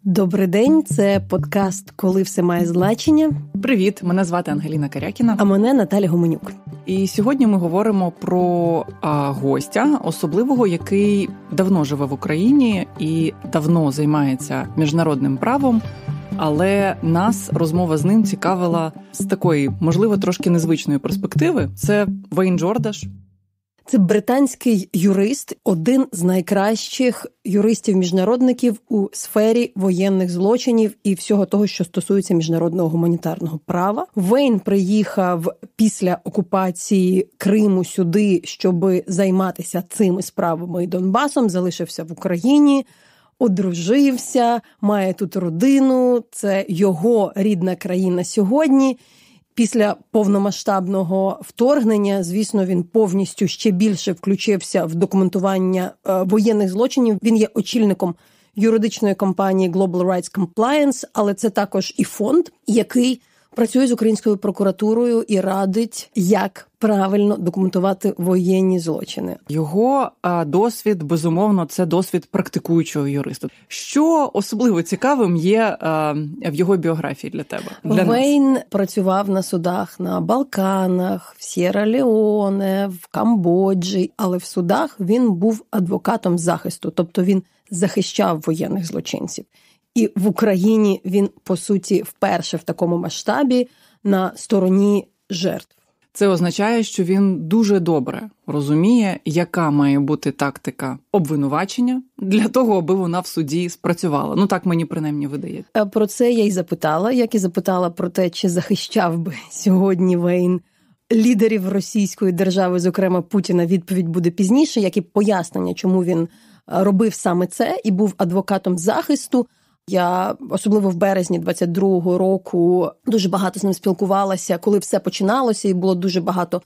Добрий день, це подкаст «Коли все має значення». Привіт, мене звати Ангеліна Карякіна. А мене Наталія Гуменюк. І сьогодні ми говоримо про гостя, особливого, який давно живе в Україні і давно займається міжнародним правом, але нас розмова з ним цікавила з такої, можливо, трошки незвичної перспективи. Це Вейн Джордаш. Це британський юрист, один з найкращих юристів-міжнародників у сфері воєнних злочинів і всього того, що стосується міжнародного гуманітарного права. Вейн приїхав після окупації Криму сюди, щоб займатися цими справами і Донбасом, залишився в Україні, одружився, має тут родину, це його рідна країна сьогодні. Після повномасштабного вторгнення, звісно, він повністю ще більше включився в документування воєнних злочинів. Він є очільником юридичної компанії Global Rights Compliance, але це також і фонд, який працює з українською прокуратурою і радить, як правильно документувати воєнні злочини. Його досвід, безумовно, це досвід практикуючого юриста. Що особливо цікавим є в його біографії для тебе? Вейн працював на судах на Балканах, в Сierra Leone, в Камбоджі, але в судах він був адвокатом захисту, тобто він захищав воєнних злочинців. І в Україні він, по суті, вперше в такому масштабі на стороні жертв. Це означає, що він дуже добре розуміє, яка має бути тактика обвинувачення для того, аби вона в суді спрацювала. Ну, так мені принаймні видається. Про це я й запитала, як і запитала про те, чи захищав би сьогодні Вейн лідерів російської держави, зокрема Путіна. Відповідь буде пізніше, як і пояснення, чому він робив саме це і був адвокатом захисту. Я, особливо в березні 22-го року, дуже багато з ним спілкувалася, коли все починалося, і було дуже багато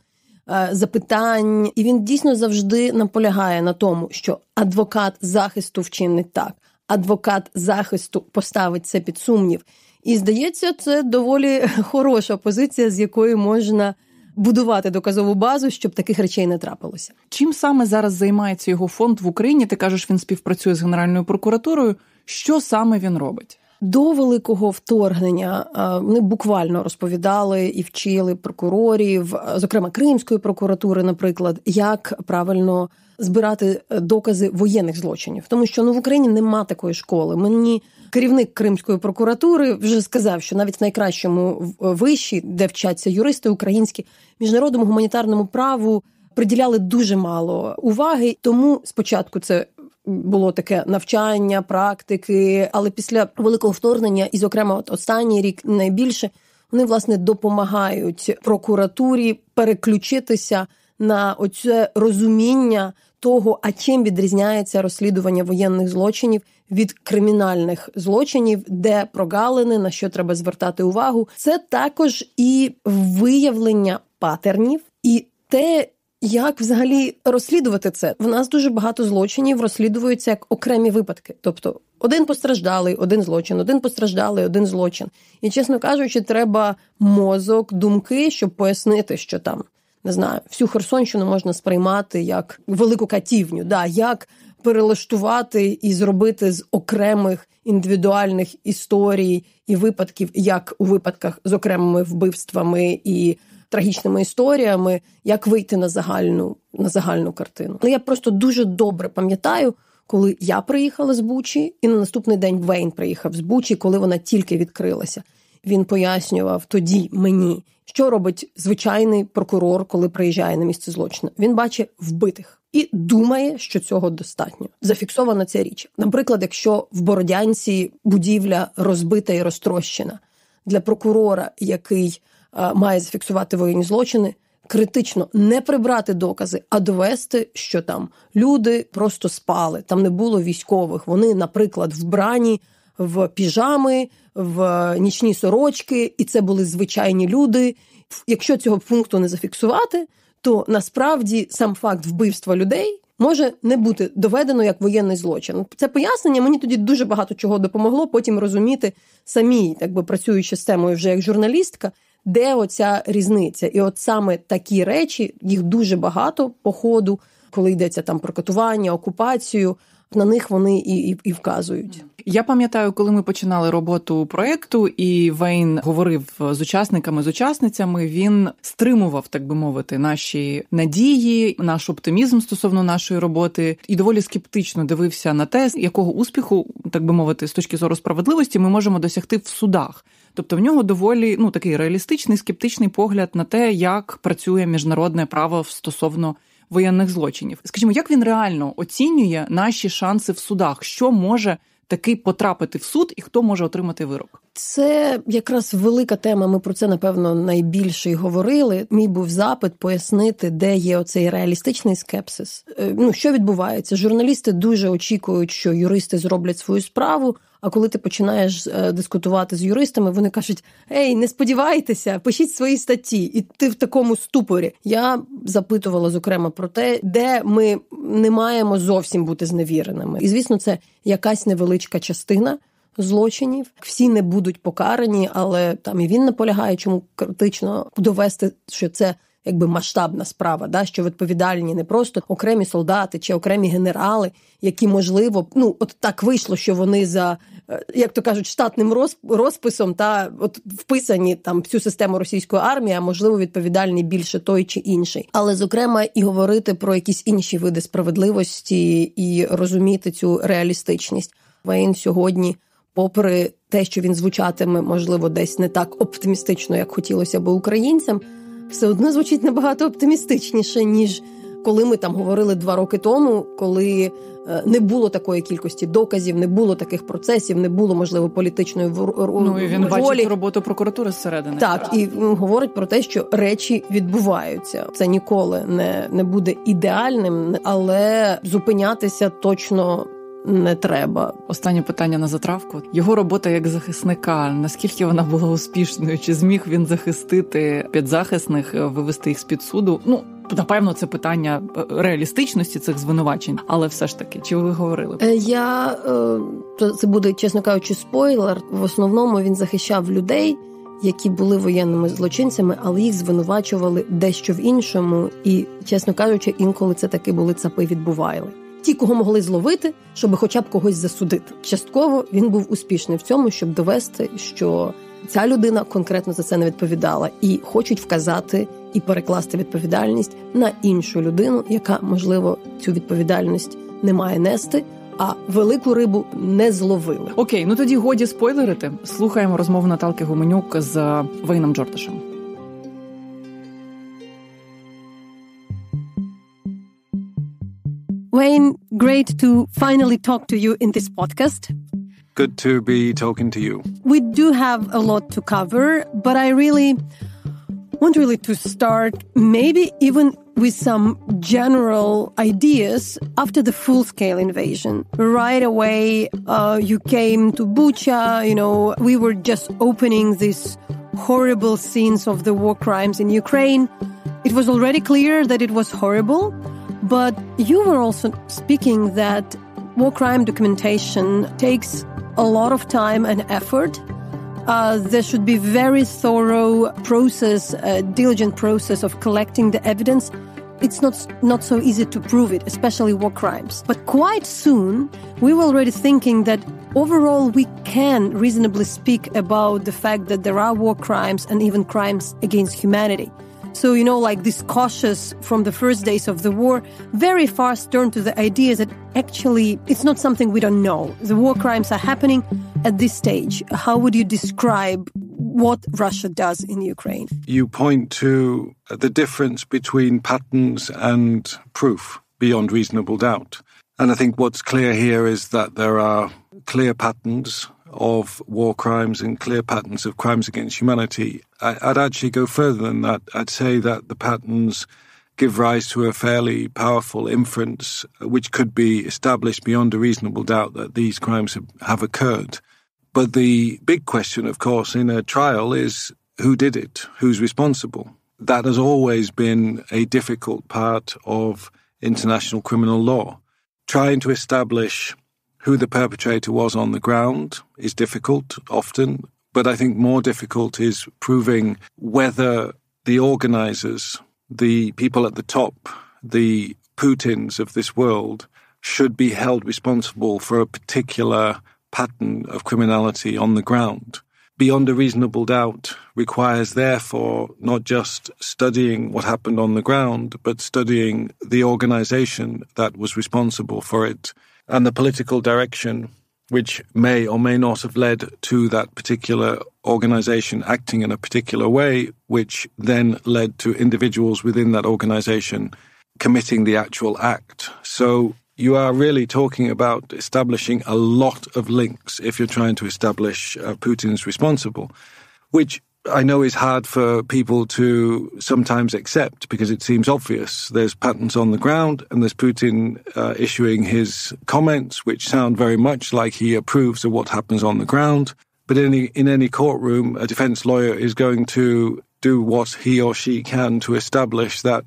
запитань. І він дійсно завжди наполягає на тому, що адвокат захисту вчинить так, адвокат захисту поставить це під сумнів. І, здається, це доволі хороша позиція, з якої можна будувати доказову базу, щоб таких речей не трапилося. Чим саме зараз займається його фонд в Україні? Ти кажеш, він співпрацює з Генеральною прокуратурою. Що саме він робить? До великого вторгнення вони буквально розповідали і вчили прокурорів, зокрема Кримської прокуратури, наприклад, як правильно збирати докази воєнних злочинів. Тому що в Україні нема такої школи. Мені керівник Кримської прокуратури вже сказав, що навіть в найкращому виші, де вчаться юристи українські, міжнародному гуманітарному праву приділяли дуже мало уваги. Тому спочатку це було таке навчання, практики, але після великого вторгнення, і, зокрема, останній рік найбільше, вони, власне, допомагають прокуратурі переключитися на оце розуміння того, а чим відрізняється розслідування воєнних злочинів від кримінальних злочинів, де прогалини, на що треба звертати увагу. Це також і виявлення патернів, і те, як взагалі розслідувати це? В нас дуже багато злочинів розслідуються як окремі випадки. Тобто один постраждалий, один злочин, один постраждалий, один злочин. І, чесно кажучи, треба мозок, думки, щоб пояснити, що там, не знаю, всю Херсонщину можна сприймати як велику катівню. Да, як перелаштувати і зробити з окремих індивідуальних історій і випадків, як у випадках з окремими вбивствами і трагічними історіями, як вийти на загальну картину. Я просто дуже добре пам'ятаю, коли я приїхала з Бучі, і на наступний день Вейн приїхав з Бучі, коли вона тільки відкрилася. Він пояснював тоді мені, що робить звичайний прокурор, коли приїжджає на місце злочину. Він бачить вбитих і думає, що цього достатньо. Зафіксована ця річ. Наприклад, якщо в Бородянці будівля розбита і розтрощена, для прокурора, який має зафіксувати воєнні злочини, критично не прибрати докази, а довести, що там люди просто спали, там не було військових. Вони, наприклад, вбрані в піжами, в нічні сорочки, і це були звичайні люди. Якщо цього пункту не зафіксувати, то насправді сам факт вбивства людей може не бути доведено як воєнний злочин. Це пояснення мені тоді дуже багато чого допомогло потім розуміти самій, так би працюючи з темою вже як журналістка, де оця різниця. І от саме такі речі, їх дуже багато по ходу, коли йдеться там про катування, окупацію, на них вони і вказують. Я пам'ятаю, коли ми починали роботу проєкту, і Вейн говорив з учасниками, з учасницями, він стримував, так би мовити, наші надії, наш оптимізм стосовно нашої роботи, і доволі скептично дивився на те, якого успіху, так би мовити, з точки зору справедливості ми можемо досягти в судах. Тобто в нього доволі, такий реалістичний, скептичний погляд на те, як працює міжнародне право стосовно воєнних злочинів. Скажімо, як він реально оцінює наші шанси в судах? Що може таки потрапити в суд і хто може отримати вирок? Це якраз велика тема, ми про це, напевно, найбільше й говорили. Мій був запит пояснити, де є оцей реалістичний скепсис. Що відбувається? Журналісти дуже очікують, що юристи зроблять свою справу, а коли ти починаєш дискутувати з юристами, вони кажуть: «Ей, не сподівайтеся, пишіть свої статті», і ти в такому ступорі. Я запитувала, зокрема, про те, де ми не маємо зовсім бути зневіреними. І, звісно, це якась невеличка частина злочинів. Всі не будуть покарані, але там і він наполягає, чому критично довести, що це якби масштабна справа, що відповідальні не просто окремі солдати чи окремі генерали, які, можливо, от так вийшло, що вони за, як то кажуть, штатним розписом от вписані там в цю систему російської армії, а можливо відповідальний більше той чи інший. Але, зокрема, і говорити про якісь інші види справедливості і розуміти цю реалістичність. Вейн сьогодні, попри те, що він звучатиме, можливо, десь не так оптимістично, як хотілося б українцям, все одно звучить набагато оптимістичніше, ніж коли ми там говорили 2 роки тому, коли не було такої кількості доказів, не було таких процесів, не було, можливо, політичної волі. І він бачить роботу прокуратури зсередини. Так, і говорить про те, що речі відбуваються. Це ніколи не буде ідеальним, але зупинятися точно не треба. Останнє питання на затравку. Його робота як захисника, наскільки вона була успішною? Чи зміг він захистити підзахисних, вивести їх з-під суду? Напевно, це питання реалістичності цих звинувачень, але все ж таки, чи ви говорили? Це буде, чесно кажучи, спойлер. В основному він захищав людей, які були воєнними злочинцями, але їх звинувачували дещо в іншому. І, чесно кажучи, інколи це таки були цапи відбували. Ті, кого могли зловити, щоб хоча б когось засудити. Частково він був успішний в цьому, щоб довести, що ця людина конкретно за це не відповідала. І хочуть вказати і перекласти відповідальність на іншу людину, яка, можливо, цю відповідальність не має нести, а велику рибу не зловили. Окей, тоді годі спойлерити. Слухаємо розмову Наталки Гуменюк з Вейном Джордашем. Wayne, great to finally talk to you in this podcast. Good to be talking to you. We do have a lot to cover, but I really want to start maybe even with some general ideas after the full-scale invasion. Right away, you came to Bucha, we were just opening these horrible scenes of the war crimes in Ukraine. It was already clear that it was horrible. But you were also speaking that war crime documentation takes a lot of time and effort. There should be very thorough process, diligent process of collecting the evidence. It's not so easy to prove it, especially war crimes. But quite soon, we were already thinking that overall we can reasonably speak about the fact that there are war crimes and even crimes against humanity. So, like this cautious from the first days of the war, very fast turned to the idea that actually it's not something we don't know. The war crimes are happening at this stage. How would you describe what Russia does in Ukraine? You point to the difference between patterns and proof beyond reasonable doubt. And I think what's clear here is that there are clear patterns of war crimes and clear patterns of crimes against humanity. I'd actually go further than that. I'd say that the patterns give rise to a fairly powerful inference which could be established beyond a reasonable doubt that these crimes have occurred. But the big question, of course, in a trial is who did it? Who's responsible? That has always been a difficult part of international criminal law. Trying to establish who the perpetrator was on the ground is difficult often, but I think more difficult is proving whether the organizers, the people at the top, the Putins of this world, should be held responsible for a particular pattern of criminality on the ground. Beyond a reasonable doubt requires, therefore, not just studying what happened on the ground, but studying the organization that was responsible for it and the political direction which may or may not have led to that particular organization acting in a particular way, which then led to individuals within that organization committing the actual act. So you are really talking about establishing a lot of links if you're trying to establish Putin's responsible, which I know is hard for people to sometimes accept because it seems obvious. There's patterns on the ground and there's Putin issuing his comments, which sound very much like he approves of what happens on the ground. But in any courtroom, a defense lawyer is going to do what he or she can to establish that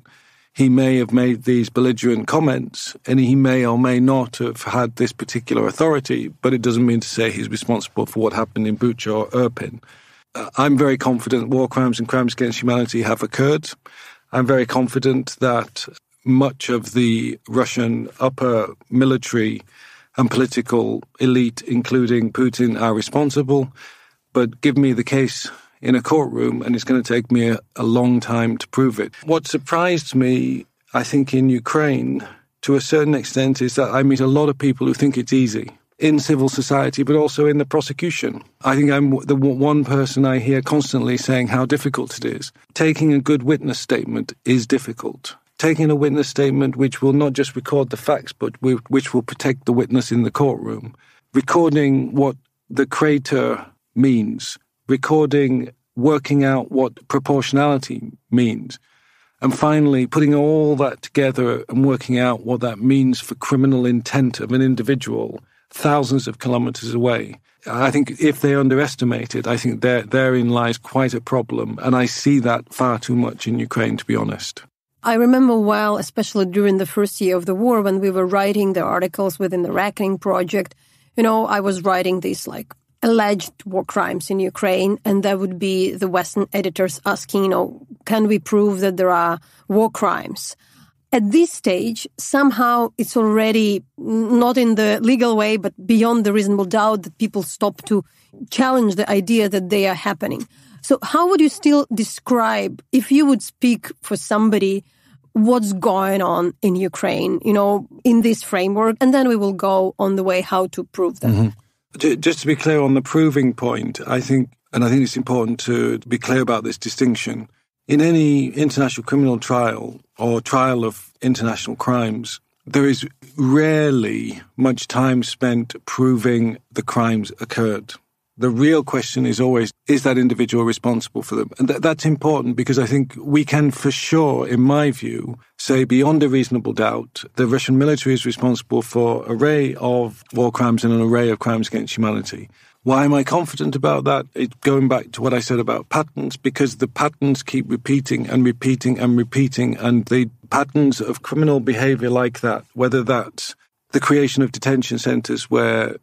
he may have made these belligerent comments and he may or may not have had this particular authority, but it doesn't mean to say he's responsible for what happened in Bucha or Irpin. I'm very confident war crimes and crimes against humanity have occurred. I'm very confident that much of the Russian upper military and political elite, including Putin, are responsible. But give me the case in a courtroom and it's going to take me a long time to prove it. What surprised me, I think, in Ukraine, to a certain extent, is that I meet a lot of people who think it's easy in civil society, but also in the prosecution. I think I'm the one person I hear constantly saying how difficult it is. Taking a good witness statement is difficult. Taking a witness statement which will not just record the facts, but which will protect the witness in the courtroom. Recording what the crater means. Recording, working out what proportionality means. And finally, putting all that together and working out what that means for criminal intent of an individual thousands of kilometers away. I think if they underestimate it, I think therein lies quite a problem. And I see that far too much in Ukraine, to be honest. I remember well, especially during the first year of the war, when we were writing the articles within the Reckoning Project, I was writing these alleged war crimes in Ukraine, and there would be the Western editors asking, can we prove that there are war crimes? At this stage, somehow it's already not in the legal way, but beyond the reasonable doubt that people stop to challenge the idea that they are happening. So how would you still describe, if you would speak for somebody, what's going on in Ukraine, in this framework? And then we will go on the way how to prove them. Mm-hmm. Just to be clear on the proving point, I think it's important to be clear about this distinction. In any international criminal trial or trial of international crimes, there is rarely much time spent proving the crimes occurred. The real question is always, is that individual responsible for them? And that's important because I think we can for sure, in my view, say beyond a reasonable doubt, the Russian military is responsible for an array of war crimes and an array of crimes against humanity. Why am I confident about that? It's going back to what I said about patterns, because the patterns keep repeating and repeating and repeating, and the patterns of criminal behavior like that, whether that's the creation of detention centers where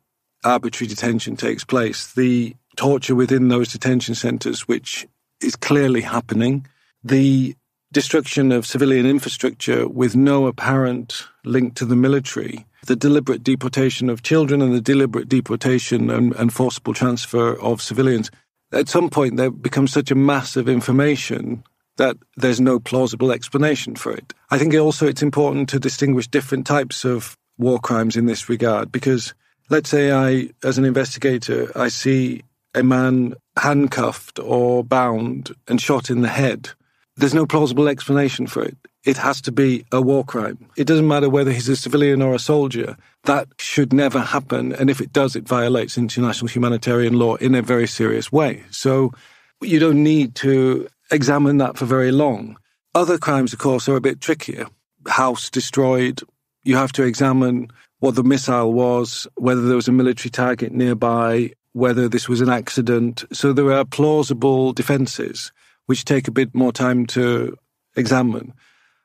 arbitrary detention takes place, the torture within those detention centers, which is clearly happening, the destruction of civilian infrastructure with no apparent link to the military, the deliberate deportation of children and the deliberate deportation and forcible transfer of civilians. At some point, there becomes such a mass of information that there's no plausible explanation for it. I think also it's important to distinguish different types of war crimes in this regard, because let's say as an investigator, I see a man handcuffed or bound and shot in the head. There's no plausible explanation for it. It has to be a war crime. It doesn't matter whether he's a civilian or a soldier. That should never happen. And if it does, it violates international humanitarian law in a very serious way. So you don't need to examine that for very long. Other crimes, of course, are a bit trickier. House destroyed. You have to examine what the missile was, whether there was a military target nearby, whether this was an accident. So there are plausible defenses which take a bit more time to examine.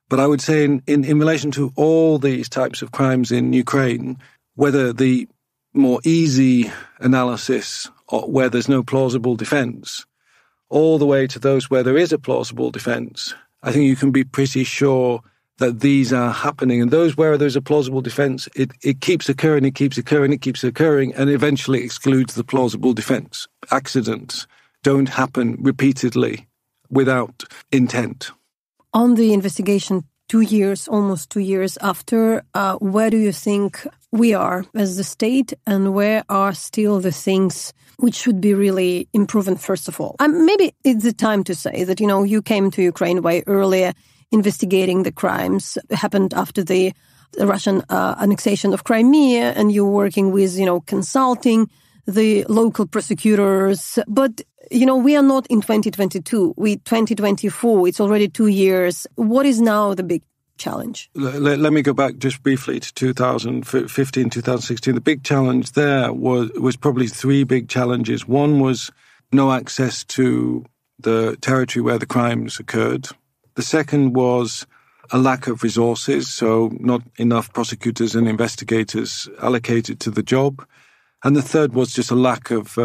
But I would say in relation to all these types of crimes in Ukraine, whether the more easy analysis or where there's no plausible defense, all the way to those where there is a plausible defense, I think you can be pretty sure that these are happening. And where there's a plausible defense, it keeps occurring, and eventually excludes the plausible defense. Accidents don't happen repeatedly without intent. On the investigation, almost 2 years after, where do you think we are as the state, and where are still the things which should be really improving, first of all? Maybe it's the time to say that, you came to Ukraine way earlier, investigating the crimes happened after the Russian annexation of Crimea, and you're working with, consulting the local prosecutors. But, we are not in 2022. We 2024. It's already 2 years. What is now the big challenge? Let me go back just briefly to 2015, 2016. The big challenge there was probably three big challenges. One was no access to the territory where the crimes occurred. The second was a lack of resources, so not enough prosecutors and investigators allocated to the job. And the third was just a lack of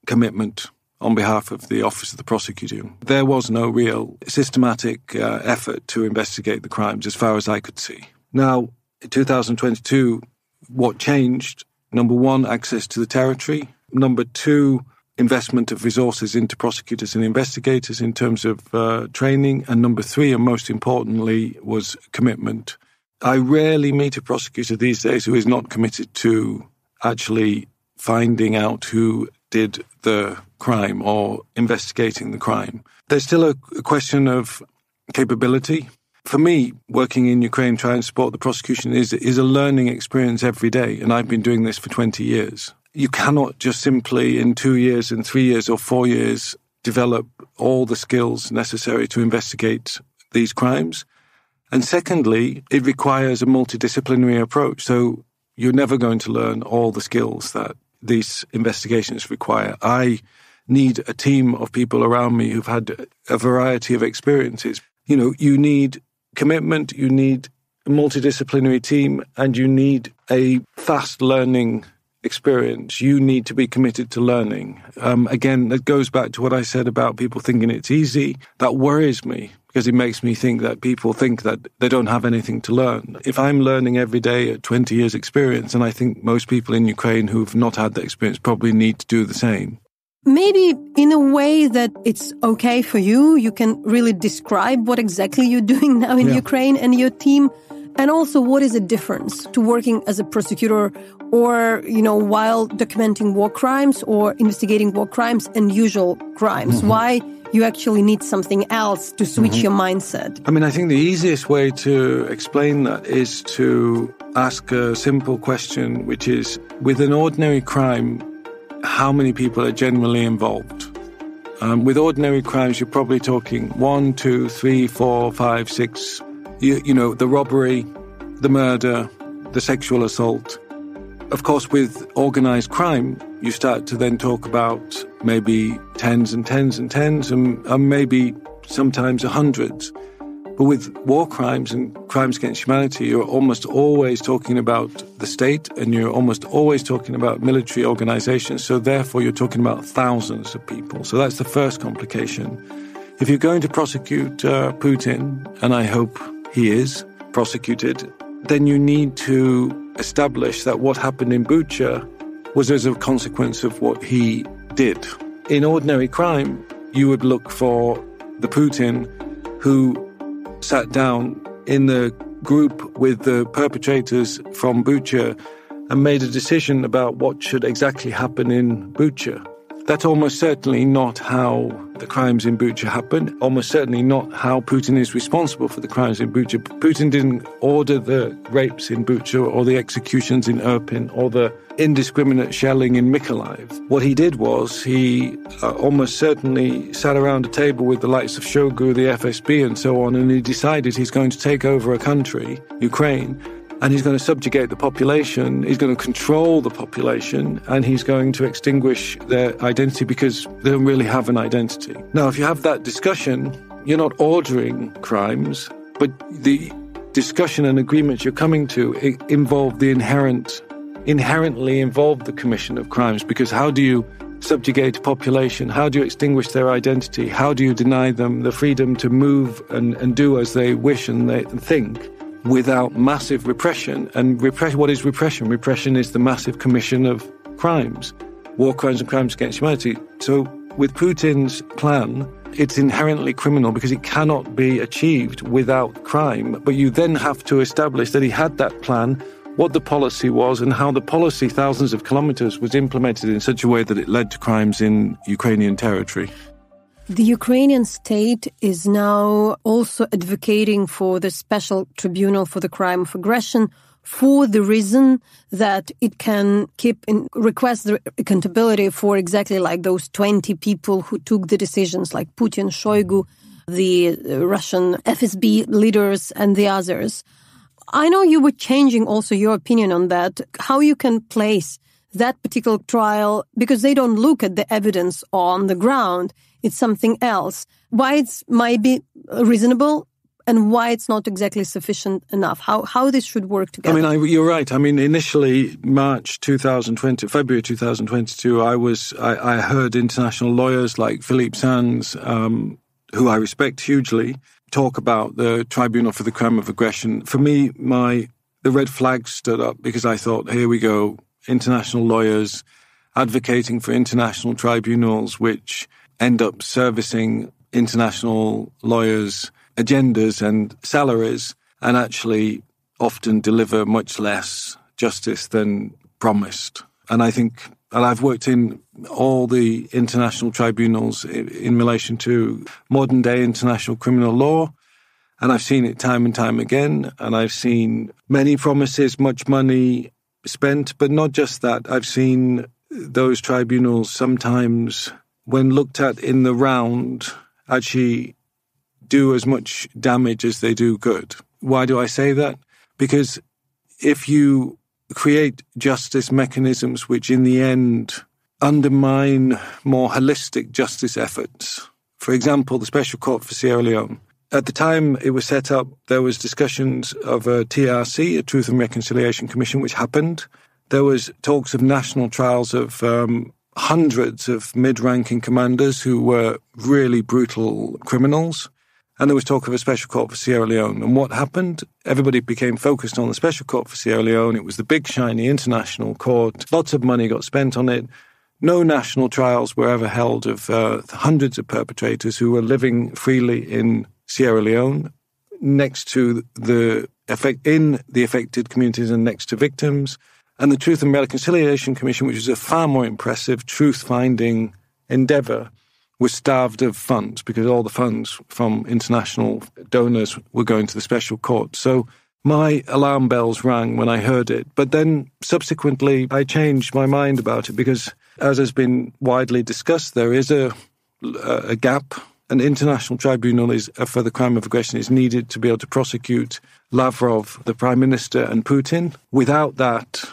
commitment on behalf of the Office of the Prosecutor. There was no real systematic effort to investigate the crimes as far as I could see. Now, in 2022, what changed? Number one, access to the territory. Number two, investment of resources into prosecutors and investigators in terms of training. And number three, and most importantly, was commitment. I rarely meet a prosecutor these days who is not committed to actually finding out who did the crime or investigating the crime. There's still a question of capability. For me, working in Ukraine, trying to support the prosecution is a learning experience every day. And I've been doing this for 20 years. You cannot just simply in 2 years and 3 years or 4 years develop all the skills necessary to investigate these crimes. And secondly, it requires a multidisciplinary approach. So you're never going to learn all the skills that these investigations require. I need a team of people around me who've had a variety of experiences. You need commitment, you need a multidisciplinary team, and you need a fast learning experience. You need to be committed to learning. Again, that goes back to what I said about people thinking it's easy. That worries me because it makes me think that people think that they don't have anything to learn. If I'm learning every day at 20 years experience, and I think most people in Ukraine who've not had that experience probably need to do the same. Maybe in a way that it's okay for you, you can really describe what exactly you're doing now in Ukraine and your team. And also, what is the difference to working as a prosecutor or, while documenting war crimes or investigating war crimes and usual crimes? Mm-hmm. Why you actually need something else to switch your mindset? I think the easiest way to explain that is to ask a simple question, which is, with an ordinary crime, how many people are generally involved? With ordinary crimes, you're probably talking 1, 2, 3, 4, 5, 6... the robbery, the murder, the sexual assault. Of course, with organized crime, you start to then talk about maybe tens and tens and tens and maybe sometimes hundreds. But with war crimes and crimes against humanity, you're almost always talking about the state and you're almost always talking about military organizations. So therefore, you're talking about thousands of people. So that's the first complication. If you're going to prosecute Putin, and I hope he is prosecuted, then you need to establish that what happened in Bucha was as a consequence of what he did. In ordinary crime, you would look for the Putin who sat down in the group with the perpetrators from Bucha and made a decision about what should exactly happen in Bucha. That's almost certainly not how the crimes in Bucha happened, almost certainly not how Putin is responsible for the crimes in Bucha. Putin didn't order the rapes in Bucha or the executions in Irpin or the indiscriminate shelling in Mykolaiv. What he did was he almost certainly sat around a table with the likes of Shoigu, the FSB and so on, and he decided he's going to take over a country, Ukraine, and he's going to subjugate the population, he's going to control the population, and he's going to extinguish their identity because they don't really have an identity. Now, if you have that discussion, you're not ordering crimes, but the discussion and agreements you're coming to involve the inherently involve the commission of crimes, because how do you subjugate a population? How do you extinguish their identity? How do you deny them the freedom to move and do as they wish and they think without massive repression? And what is repression? Repression is the massive commission of crimes, war crimes and crimes against humanity. So with Putin's plan, it's inherently criminal because it cannot be achieved without crime. But you then have to establish that he had that plan, what the policy was, and how the policy, thousands of kilometers, was implemented in such a way that it led to crimes in Ukrainian territory. The Ukrainian state is now also advocating for the Special Tribunal for the crime of aggression for the reason that it can request the accountability for exactly like those 20 people who took the decisions, like Putin, Shoigu, the Russian FSB leaders, and the others. I know you were changing also your opinion on that, how you can place that particular trial, because they don't look at the evidence on the ground. It's something else. Why it might be reasonable and why it's not exactly sufficient enough. How this should work together. I mean, you're right. I mean, initially, February 2022, I heard international lawyers like Philippe Sands, who I respect hugely, talk about the Tribunal for the Crime of Aggression. For me, the red flag stood up because I thought, here we go, international lawyers advocating for international tribunals which end up servicing international lawyers' agendas and salaries and actually often deliver much less justice than promised. And I think, and I've worked in all the international tribunals in relation to modern day international criminal law, and I've seen it time and time again, and I've seen many promises, much money spent, but not just that. I've seen those tribunals sometimes, when looked at in the round, actually do as much damage as they do good. Why do I say that? Because if you create justice mechanisms which in the end undermine more holistic justice efforts, for example, the Special Court for Sierra Leone, at the time it was set up, there was discussions of a TRC, a Truth and Reconciliation Commission, which happened. There was talks of national trials of hundreds of mid-ranking commanders who were really brutal criminals. And there was talk of a Special Court for Sierra Leone. And what happened? Everybody became focused on the Special Court for Sierra Leone. It was the big, shiny international court. Lots of money got spent on it. No national trials were ever held of hundreds of perpetrators who were living freely in Sierra Leone, next to in the affected communities and next to victims. And the Truth and Reconciliation Commission, which was a far more impressive truth-finding endeavour, was starved of funds because all the funds from international donors were going to the Special Court. So my alarm bells rang when I heard it. But then subsequently I changed my mind about it because, as has been widely discussed, there is a gap. An international tribunal for the crime of aggression is needed to be able to prosecute Lavrov, the Prime Minister, and Putin. Without that,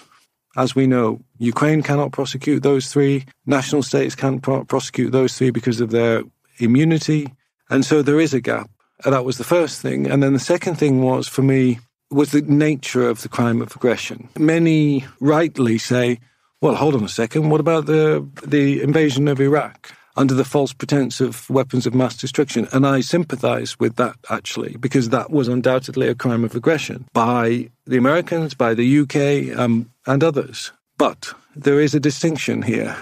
as we know, Ukraine cannot prosecute those three. National states can't prosecute those three because of their immunity. And so there is a gap. And that was the first thing. And then the second thing was, for me, was the nature of the crime of aggression. Many rightly say, well, hold on a second, what about the invasion of Iraq under the false pretense of weapons of mass destruction? And I sympathize with that, actually, because that was undoubtedly a crime of aggression by the Americans, by the UK, and others. But there is a distinction here.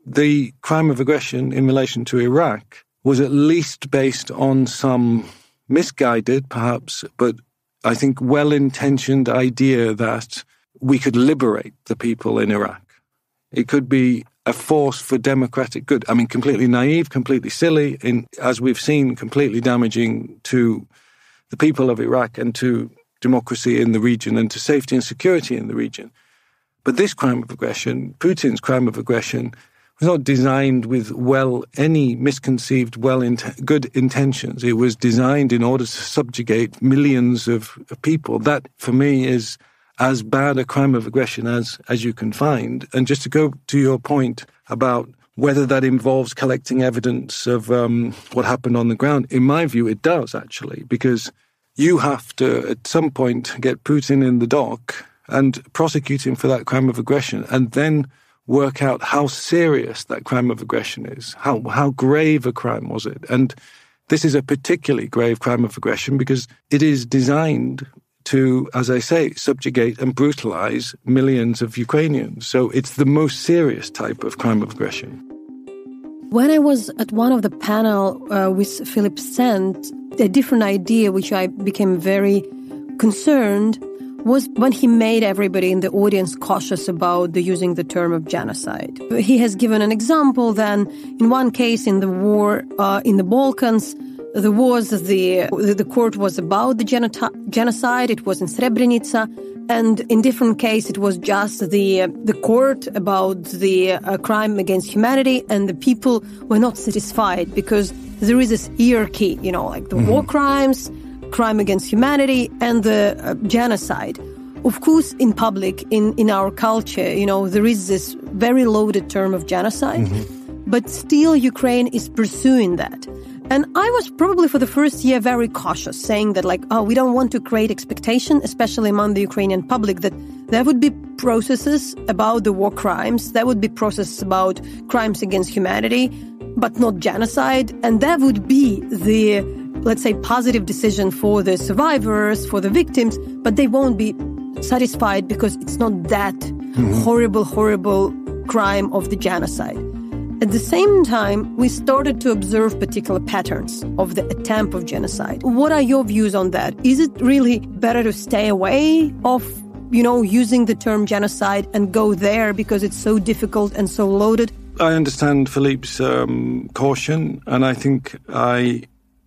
The crime of aggression in relation to Iraq was at least based on some misguided, perhaps, but I think well-intentioned idea that we could liberate the people in Iraq. It could be a force for democratic good. I mean, completely naive, completely silly, as we've seen, completely damaging to the people of Iraq and to democracy in the region and to safety and security in the region. But this crime of aggression, Putin's crime of aggression, was not designed with any misconceived, good intentions. It was designed in order to subjugate millions of people. That, for me, is as bad a crime of aggression as you can find. And just to go to your point about whether that involves collecting evidence of what happened on the ground, in my view, it does, actually, because you have to, at some point, get Putin in the dock and prosecute him for that crime of aggression. And then work out how serious that crime of aggression is. How grave a crime was it? And this is a particularly grave crime of aggression because it is designed to, as I say, subjugate and brutalize millions of Ukrainians. So it's the most serious type of crime of aggression. When I was at one of the panel with Philip Sent, a different idea which I became very concerned was when he made everybody in the audience cautious about using the term of genocide. He has given an example then, in one case in the war in the Balkans, there was the court was about the genocide, it was in Srebrenica, and in different case it was just the court about the crime against humanity, and the people were not satisfied because there is this hierarchy, like the war crimes, crime against humanity, and the genocide. Of course, in public, in our culture, there is this very loaded term of genocide, but still Ukraine is pursuing that. And I was probably for the first year very cautious, saying that we don't want to create expectation, especially among the Ukrainian public, that there would be processes about the war crimes, there would be processes about crimes against humanity, but not genocide, and that would be the, let's say, positive decision for the survivors, for the victims, but they won't be satisfied because it's not that horrible crime of the genocide. At the same time, we started to observe particular patterns of the attempt of genocide. What are your views on that? Is it really better to stay away of, using the term genocide and go there because it's so difficult and so loaded? I understand Philippe's caution, and I think I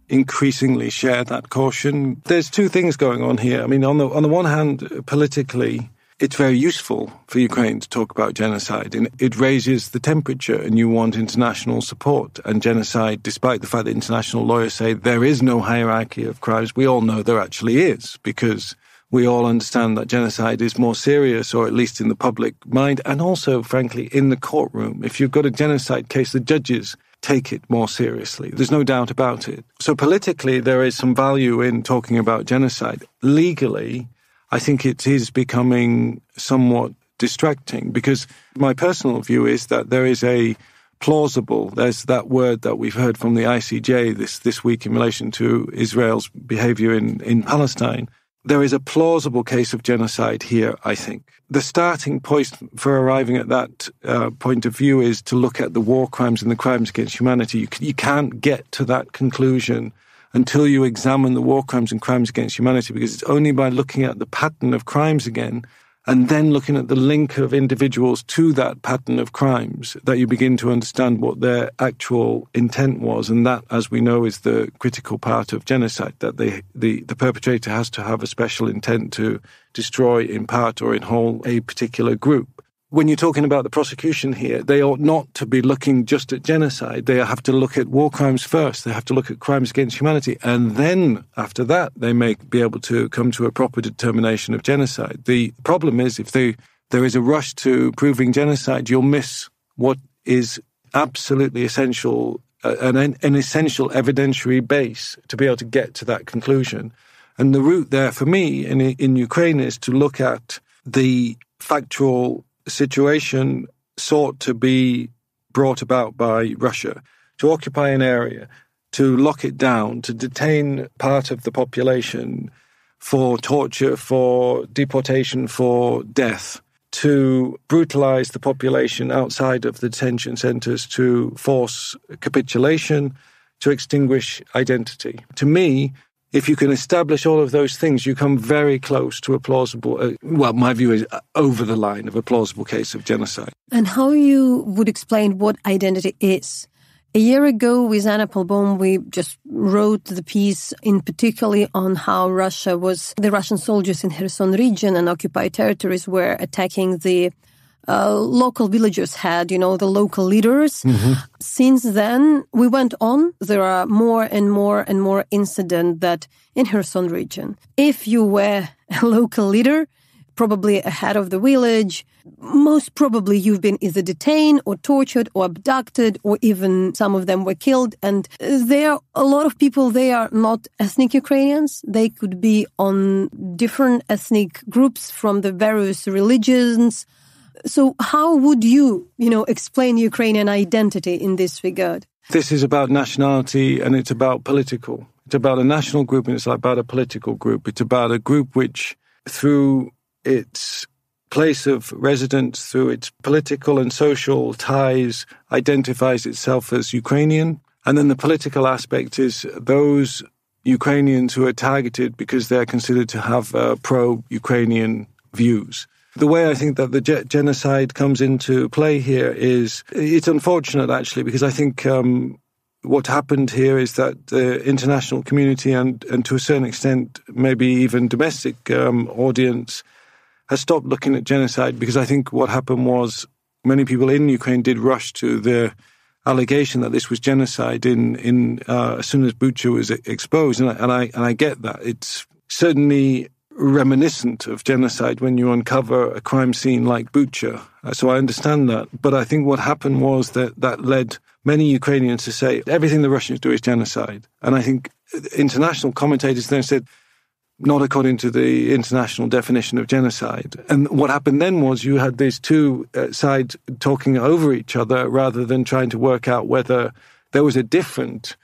increasingly share that caution. There's two things going on here. I mean, on the one hand, politically, it's very useful for Ukraine to talk about genocide, and it raises the temperature, and you want international support. And genocide, despite the fact that international lawyers say there is no hierarchy of crimes, we all know there actually is, because we all understand that genocide is more serious, or at least in the public mind, and also, frankly, in the courtroom. If you've got a genocide case, the judges take it more seriously. There's no doubt about it. So politically, there is some value in talking about genocide. Legally, I think it is becoming somewhat distracting, because my personal view is that there is there's that word that we've heard from the ICJ this week in relation to Israel's behavior in Palestine. There is a plausible case of genocide here, I think. The starting point for arriving at that point of view is to look at the war crimes and the crimes against humanity. You can't get to that conclusion until you examine the war crimes and crimes against humanity, because it's only by looking at the pattern of crimes again and then looking at the link of individuals to that pattern of crimes that you begin to understand what their actual intent was. And that, as we know, is the critical part of genocide, that the perpetrator has to have a special intent to destroy in part or in whole a particular group. When you're talking about the prosecution here, they ought not to be looking just at genocide. They have to look at war crimes first. They have to look at crimes against humanity. And then, after that, they may be able to come to a proper determination of genocide. The problem is, if there is a rush to proving genocide, you'll miss what is absolutely essential, an essential evidentiary base to be able to get to that conclusion. And the route there, for me, in Ukraine, is to look at the factual situation sought to be brought about by Russia, to occupy an area, to lock it down, to detain part of the population for torture, for deportation, for death, to brutalize the population outside of the detention centers, to force capitulation, to extinguish identity. To me, if you can establish all of those things, you come very close to a plausible, my view is over the line of a plausible case of genocide. And how you would explain what identity is? A year ago with Anna Polbom, we just wrote the piece in particularly on how the Russian soldiers in Kherson region and occupied territories were attacking the local villagers had, the local leaders. Since then, we went on. There are more and more and more incidents that in Kherson region, if you were a local leader, probably a head of the village, most probably you've been either detained or tortured or abducted, or even some of them were killed. And there are a lot of people, they are not ethnic Ukrainians. They could be on different ethnic groups from the various religions. So how would you, explain Ukrainian identity in this regard? This is about nationality and it's about political. It's about a national group and it's about a political group. It's about a group which, through its place of residence, through its political and social ties, identifies itself as Ukrainian. And then the political aspect is those Ukrainians who are targeted because they're considered to have pro-Ukrainian views. The way I think that the genocide comes into play here is, it's unfortunate actually, because I think what happened here is that the international community and to a certain extent maybe even domestic audience has stopped looking at genocide, because I think what happened was many people in Ukraine did rush to the allegation that this was genocide as soon as Bucha was exposed, and I get that. It's certainly reminiscent of genocide when you uncover a crime scene like Bucha. So I understand that. But I think what happened was that led many Ukrainians to say everything the Russians do is genocide. And I think international commentators then said, not according to the international definition of genocide. And what happened then was you had these two sides talking over each other rather than trying to work out whether there was a different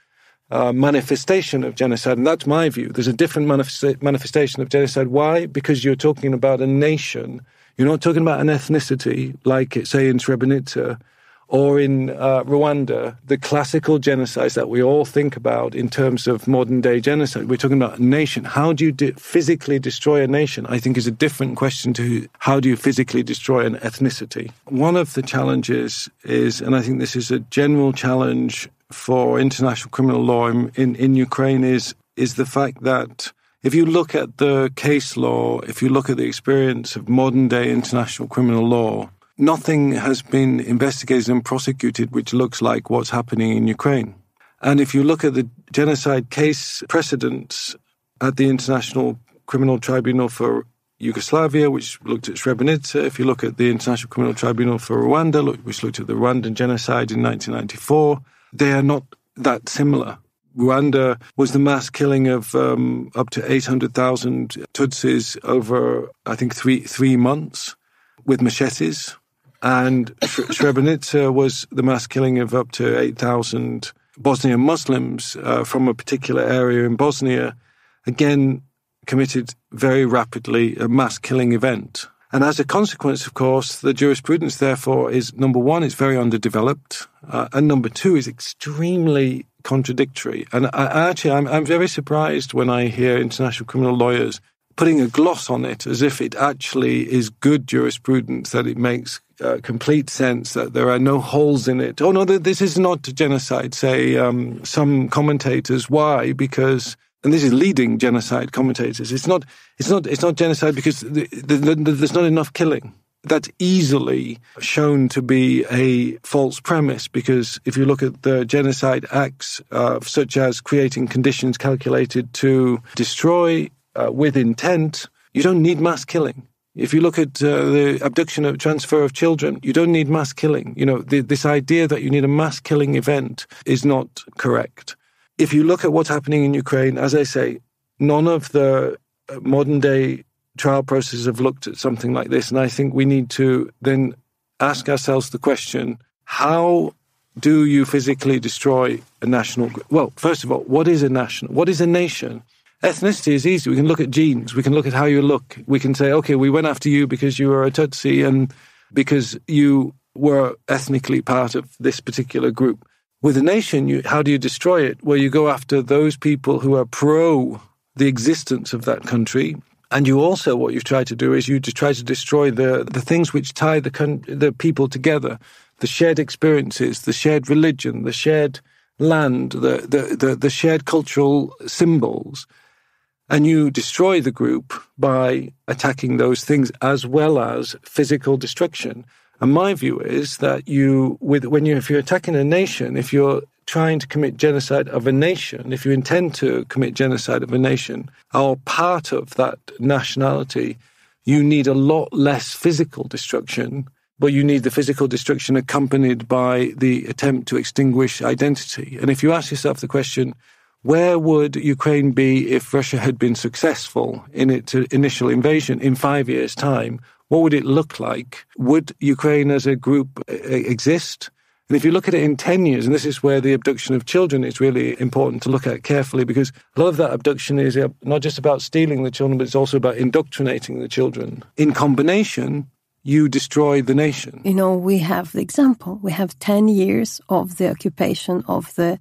manifestation of genocide. And that's my view. There's a different manifestation of genocide. Why? Because you're talking about a nation. You're not talking about an ethnicity like, say, in Srebrenica or in Rwanda, the classical genocides that we all think about in terms of modern-day genocide. We're talking about a nation. How do you physically destroy a nation, I think, is a different question to how do you physically destroy an ethnicity. One of the challenges is, and I think this is a general challenge for international criminal law in Ukraine, is the fact that if you look at the case law, if you look at the experience of modern-day international criminal law, nothing has been investigated and prosecuted which looks like what's happening in Ukraine. And if you look at the genocide case precedents at the International Criminal Tribunal for Yugoslavia, which looked at Srebrenica, if you look at the International Criminal Tribunal for Rwanda, which looked at the Rwandan genocide in 1994, they are not that similar. Rwanda was the mass killing of up to 800,000 Tutsis over, I think, three months with machetes. And Srebrenica was the mass killing of up to 8,000 Bosnian Muslims from a particular area in Bosnia, again committed very rapidly, a mass killing event. And as a consequence, of course, the jurisprudence, therefore, is, number one, it's very underdeveloped, and number two, is extremely contradictory. And I'm very surprised when I hear international criminal lawyers putting a gloss on it as if it actually is good jurisprudence, that it makes complete sense, that there are no holes in it. Oh, no, this is not genocide, say some commentators. Why? Because, and this is leading genocide commentators, it's not genocide because there's not enough killing. That's easily shown to be a false premise, because if you look at the genocide acts, such as creating conditions calculated to destroy with intent, you don't need mass killing. If you look at the abduction or transfer of children, you don't need mass killing. This idea that you need a mass killing event is not correct. If you look at what's happening in Ukraine, as I say, none of the modern-day trial processes have looked at something like this. And I think we need to then ask ourselves the question, how do you physically destroy a national group? Well, first of all, what is a nation? Ethnicity is easy. We can look at genes. We can look at how you look. We can say, okay, we went after you because you were a Tutsi and because you were ethnically part of this particular group. With a nation, how do you destroy it? Well, you go after those people who are pro the existence of that country. And you also, what you try to do is you try to destroy the things which tie the people together, the shared experiences, the shared religion, the shared land, the shared cultural symbols. And you destroy the group by attacking those things as well as physical destruction. And my view is that if you're attacking a nation, if you're trying to commit genocide of a nation, if you intend to commit genocide of a nation, or part of that nationality, you need a lot less physical destruction, but you need the physical destruction accompanied by the attempt to extinguish identity. And if you ask yourself the question, where would Ukraine be if Russia had been successful in its initial invasion in 5 years' time? What would it look like? Would Ukraine as a group exist? And if you look at it in 10 years, and this is where the abduction of children is really important to look at carefully, because a lot of that abduction is not just about stealing the children, but it's also about indoctrinating the children. In combination, you destroy the nation. We have the example. We have 10 years of the occupation of the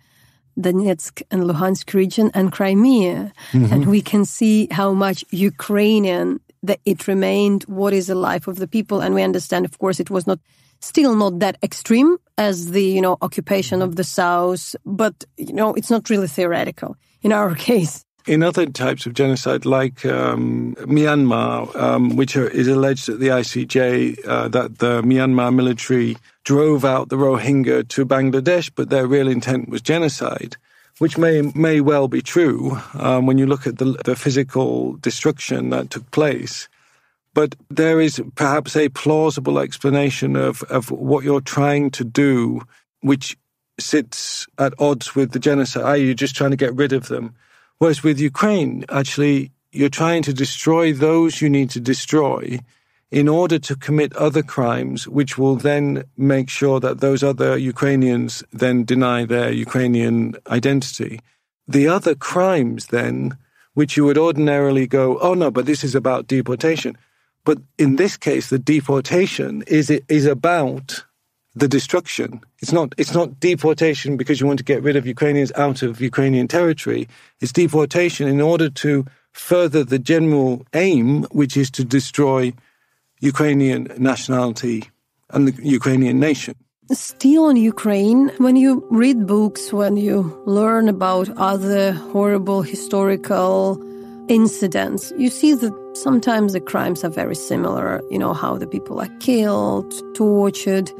Donetsk and Luhansk region and Crimea. Mm-hmm. And we can see how much Ukrainian that it remained, what is the life of the people. And we understand, of course, it was still not that extreme as the, occupation of the South, but, it's not really theoretical in our case. In other types of genocide, like Myanmar, which is alleged at the ICJ that the Myanmar military drove out the Rohingya to Bangladesh, but their real intent was genocide, which may well be true when you look at the physical destruction that took place. But there is perhaps a plausible explanation of what you're trying to do, which sits at odds with the genocide, i.e. you're just trying to get rid of them. Whereas with Ukraine, actually, you're trying to destroy those you need to destroy in order to commit other crimes, which will then make sure that those other Ukrainians then deny their Ukrainian identity. The other crimes then, which you would ordinarily go, oh no, but this is about deportation. But in this case, the deportation is about the destruction. It's not deportation because you want to get rid of Ukrainians out of Ukrainian territory. It's deportation in order to further the general aim, which is to destroy Ukrainian nationality and the Ukrainian nation. Still on Ukraine, when you read books, when you learn about other horrible historical incidents, you see that sometimes the crimes are very similar. How the people are killed, tortured,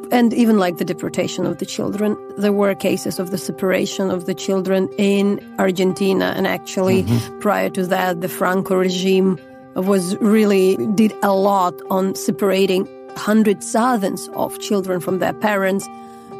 and even like the deportation of the children. There were cases of the separation of the children in Argentina. And actually, prior to that, the Franco regime did a lot on separating hundreds, thousands of children from their parents.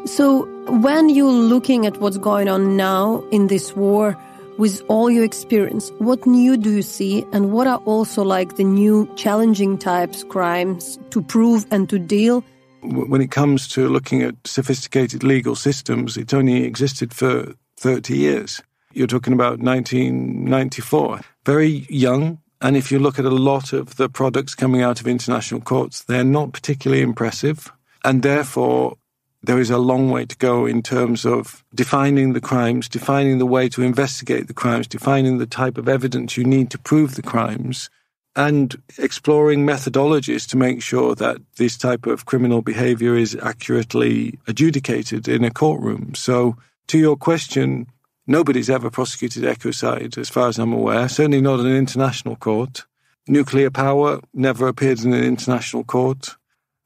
So when you're looking at what's going on now in this war, with all your experience, what new do you see, and what are also like the new challenging types crimes to prove and to deal? When it comes to looking at sophisticated legal systems, it's only existed for 30 years. You're talking about 1994. Very young. And if you look at a lot of the products coming out of international courts, they're not particularly impressive. And therefore, there is a long way to go in terms of defining the crimes, defining the way to investigate the crimes, defining the type of evidence you need to prove the crimes, and exploring methodologies to make sure that this type of criminal behavior is accurately adjudicated in a courtroom. So, to your question, nobody's ever prosecuted ecocide, as far as I'm aware, certainly not in an international court. Nuclear power never appeared in an international court.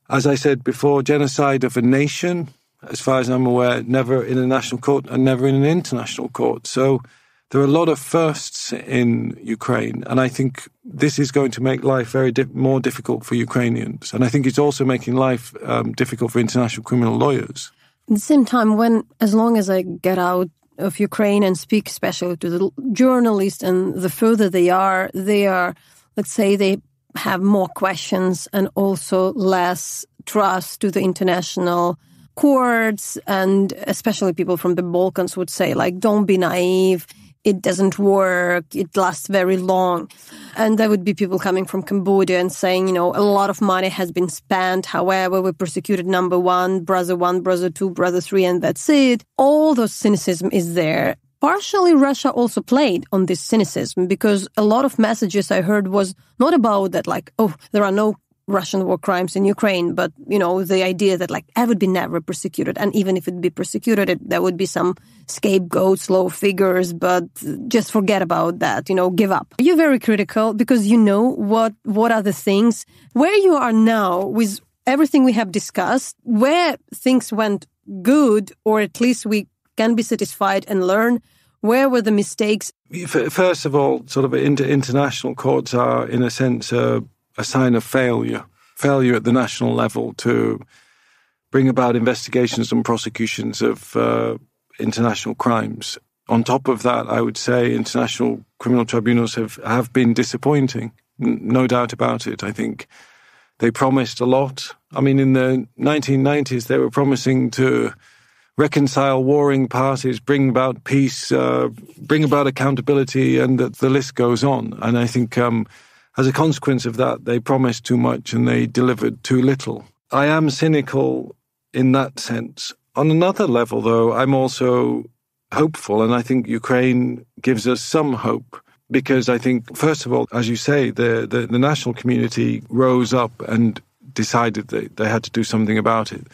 As I said before, genocide of a nation, as far as I'm aware, never in a national court and never in an international court. So there are a lot of firsts in Ukraine, and I think this is going to make life very more difficult for Ukrainians. And I think it's also making life difficult for international criminal lawyers. At the same time, as long as I get out of Ukraine and speak especially to the journalists, and the further they are, let's say, they have more questions and also less trust to the international courts, and especially people from the Balkans would say, like, don't be naive. It doesn't work. It lasts very long. And there would be people coming from Cambodia and saying, a lot of money has been spent. However, we persecuted number 1, brother 2, brother 3, and that's it. All those cynicism is there. Partially, Russia also played on this cynicism, because a lot of messages I heard was not about that, like, oh, there are no Russian war crimes in Ukraine, but, the idea that, like, I would be never persecuted. And even if it'd be persecuted, there would be some scapegoats, low figures, but just forget about that, give up. You're very critical because what are the things where you are now with everything we have discussed, where things went good, or at least we can be satisfied and learn. Where were the mistakes? First of all, sort of international courts are, in a sense, a sign of failure at the national level to bring about investigations and prosecutions of international crimes. On top of that, I would say international criminal tribunals have been disappointing, no doubt about it. I think They promised a lot. I mean, in the 1990s, they were promising to reconcile warring parties, bring about peace, bring about accountability, and the list goes on. And I think as a consequence of that, they promised too much and they delivered too little. I am cynical in that sense. On another level, though, I'm also hopeful, and I think Ukraine gives us some hope, because I think, first of all, as you say, the national community rose up and decided that they had to do something about it.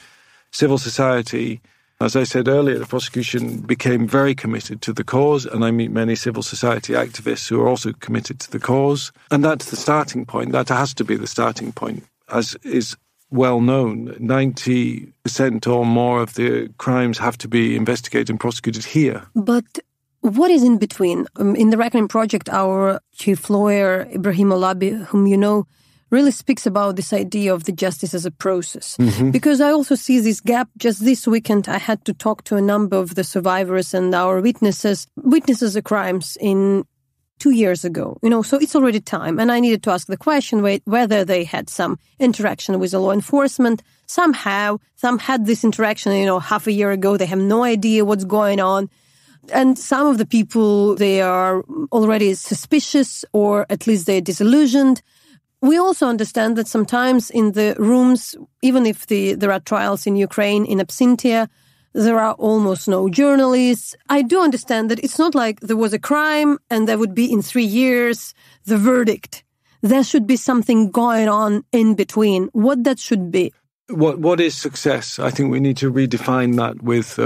Civil society, as I said earlier, the prosecution became very committed to the cause, and I meet many civil society activists who are also committed to the cause. And that's the starting point. That has to be the starting point, as is well known. 90% or more of the crimes have to be investigated and prosecuted here. But what is in between? In the Reckoning Project, our chief lawyer, Ibrahim Olabi, whom you know, really speaks about this idea of the justice as a process. Mm-hmm. Because I also see this gap. Just this weekend, I had to talk to a number of the survivors and our witnesses of crimes in 2 years ago, so it's already time. And I needed to ask the question whether they had some interaction with the law enforcement. Some had this interaction, half a year ago. They have no idea what's going on. And some of the people, they are already suspicious, or at least they're disillusioned. We also understand that sometimes in the rooms, even if there are trials in Ukraine, in absentia, there are almost no journalists. I do understand that it's not like there was a crime and there would be in 3 years the verdict. There should be something going on in between. What that should be? What is success? I think we need to redefine that with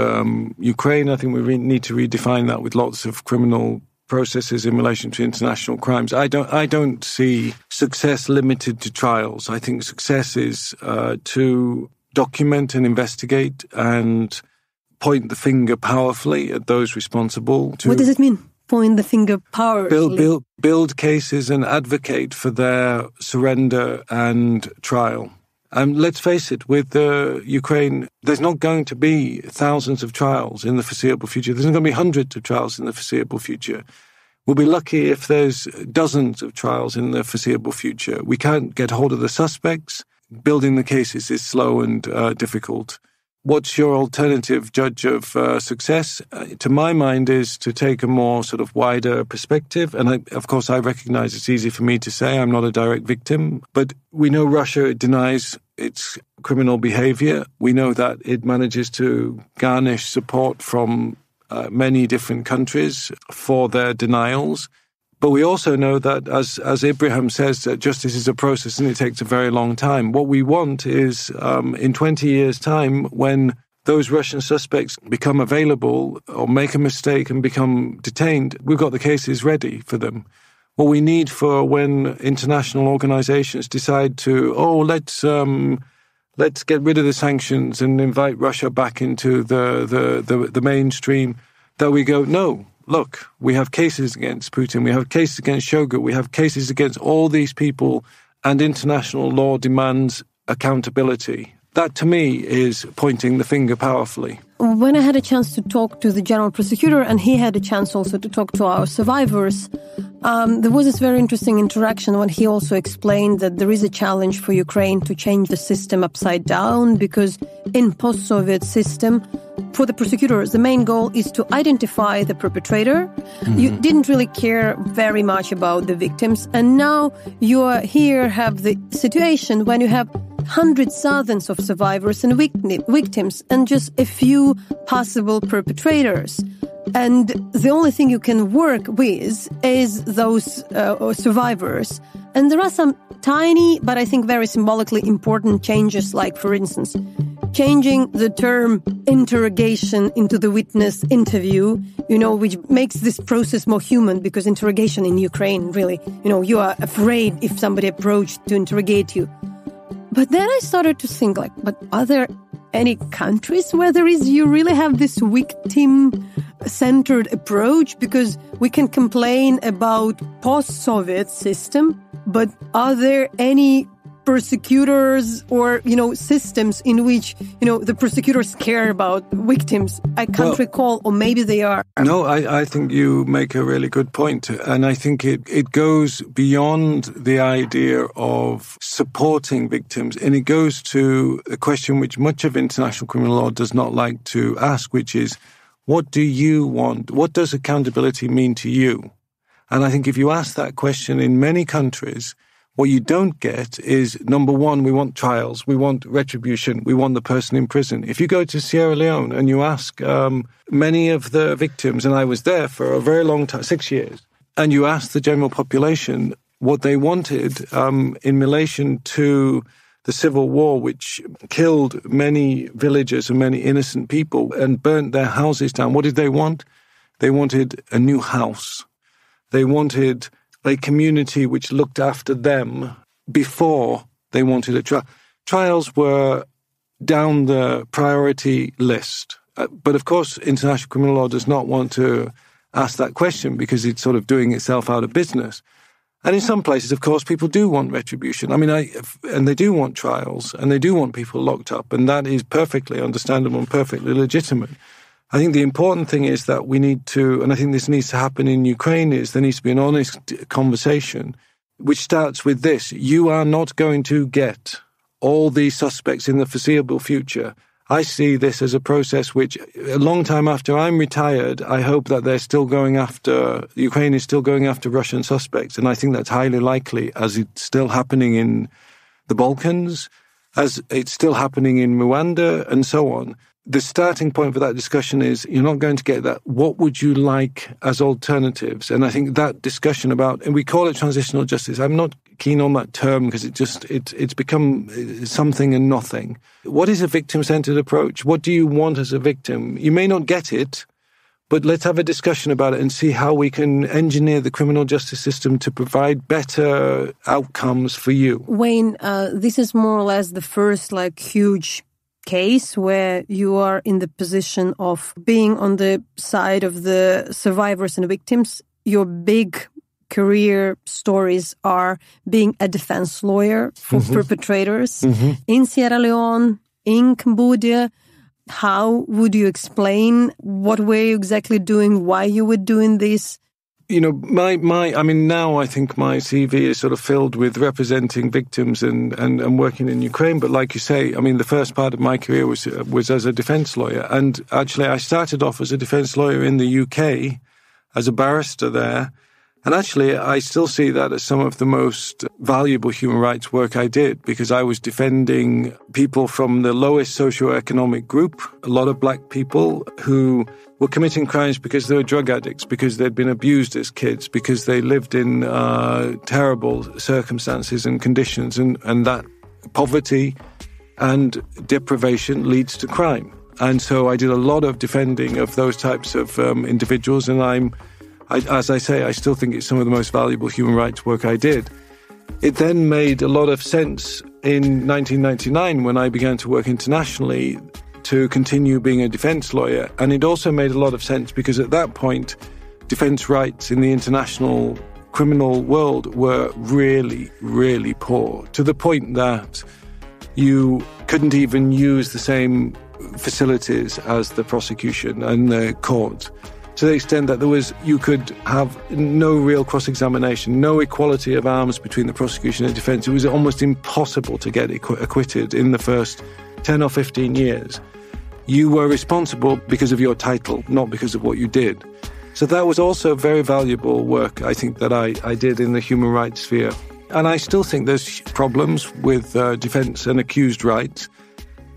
Ukraine. I think we need to redefine that with lots of criminal processes in relation to international crimes. I don't see success limited to trials. I think success is to document and investigate and point the finger powerfully at those responsible. What does it mean? Point the finger powerfully? Build cases and advocate for their surrender and trial. And let's face it, with Ukraine, there's not going to be thousands of trials in the foreseeable future. There's not going to be hundreds of trials in the foreseeable future. We'll be lucky if there's dozens of trials in the foreseeable future. We can't get hold of the suspects. Building the cases is slow and difficult. What's your alternative judge of success? To my mind, is to take a more sort of wider perspective. And of course, I recognize it's easy for me to say I'm not a direct victim. But we know Russia denies its criminal behavior. We know that it manages to garnish support from many different countries for their denials. But we also know that, as Ibrahim says, that justice is a process and it takes a very long time. What we want is, in 20 years' time, when those Russian suspects become available or make a mistake and become detained, we've got the cases ready for them. What we need for when international organizations decide to, let's get rid of the sanctions and invite Russia back into the mainstream, that we go, no. Look, we have cases against Putin, we have cases against Shoigu, we have cases against all these people, and international law demands accountability. That, to me, is pointing the finger powerfully. When I had a chance to talk to the general prosecutor, and he had a chance also to talk to our survivors, there was this very interesting interaction when he also explained that there is a challenge for Ukraine to change the system upside down, because in post-Soviet system, for the prosecutors, the main goal is to identify the perpetrator. Mm-hmm. You didn't really care very much about the victims. And now you are here, have the situation when you have hundreds, thousands of survivors and victims and just a few possible perpetrators. And the only thing you can work with is those survivors. And there are some tiny, but I think very symbolically important changes, like, for instance, changing the term interrogation into the witness interview, which makes this process more human, because interrogation in Ukraine, really, you are afraid if somebody approached to interrogate you. But then I started to think, but are there any countries where you really have this victim-centered approach? Because we can complain about post-Soviet system, but are there any prosecutors or, systems in which, the prosecutors care about victims? I can't recall, or maybe they are. No, I think you make a really good point. And I think it goes beyond the idea of supporting victims, and it goes to a question which much of international criminal law does not like to ask, which is, what do you want? What does accountability mean to you? And I think if you ask that question in many countries, what you don't get is, number one, we want trials, we want retribution, we want the person in prison. If you go to Sierra Leone and you ask many of the victims, and I was there for a very long time, 6 years, and you ask the general population what they wanted in relation to the civil war, which killed many villagers and many innocent people and burnt their houses down, what did they want? They wanted a new house. They wanted a community which looked after them before they wanted a trial. Trials were down the priority list. But of course, international criminal law does not want to ask that question because it's sort of doing itself out of business. And in some places, of course, people do want retribution. And they do want trials, and they do want people locked up, and that is perfectly understandable and perfectly legitimate. I think the important thing is that we need to, and I think this needs to happen in Ukraine, is there needs to be an honest conversation, which starts with this. You are not going to get all these suspects in the foreseeable future. I see this as a process which, a long time after I'm retired, I hope that Ukraine is still going after Russian suspects. And I think that's highly likely, as it's still happening in the Balkans, as it's still happening in Rwanda, and so on. The starting point for that discussion is, you're not going to get that. What would you like as alternatives? And I think that discussion about, and we call it transitional justice. I'm not keen on that term because it's become something and nothing. What is a victim-centered approach? What do you want as a victim? You may not get it, but let's have a discussion about it and see how we can engineer the criminal justice system to provide better outcomes for you. Wayne, this is more or less the first huge case where you are in the position of being on the side of the survivors and victims. Your big career stories are being a defense lawyer for perpetrators in Sierra Leone, in Cambodia. How would you explain what were you exactly doing, why you were doing this? Now I think my CV is sort of filled with representing victims and working in Ukraine. But like you say, the first part of my career was as a defense lawyer. And actually, I started off as a defense lawyer in the UK, as a barrister there. And actually, I still see that as some of the most valuable human rights work I did, because I was defending people from the lowest socioeconomic group, a lot of black people who were committing crimes because they were drug addicts, because they'd been abused as kids, because they lived in terrible circumstances and conditions, and that poverty and deprivation leads to crime. And so I did a lot of defending of those types of individuals, and as I say, I still think it's some of the most valuable human rights work I did. It then made a lot of sense in 1999 when I began to work internationally to continue being a defense lawyer. And it also made a lot of sense because at that point, defense rights in the international criminal world were really, really poor, to the point that you couldn't even use the same facilities as the prosecution and the court. To the extent that you could have no real cross-examination, no equality of arms between the prosecution and defense. It was almost impossible to get acquitted in the first 10 or 15 years. You were responsible because of your title, not because of what you did. So that was also very valuable work, I think, that I did in the human rights sphere. And I still think there's problems with defense and accused rights.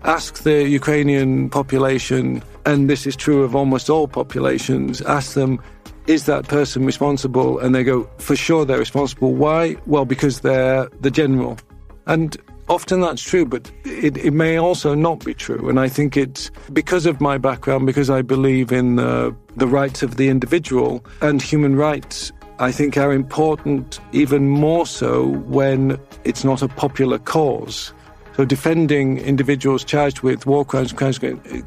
Ask the Ukrainian population, and this is true of almost all populations, ask them, is that person responsible? And they go, for sure they're responsible. Why? Well, because they're the general. And often that's true, but it may also not be true. And I think it's because of my background, because I believe in the rights of the individual, and human rights, I think, are important even more so when it's not a popular cause. So defending individuals charged with war crimes and crimes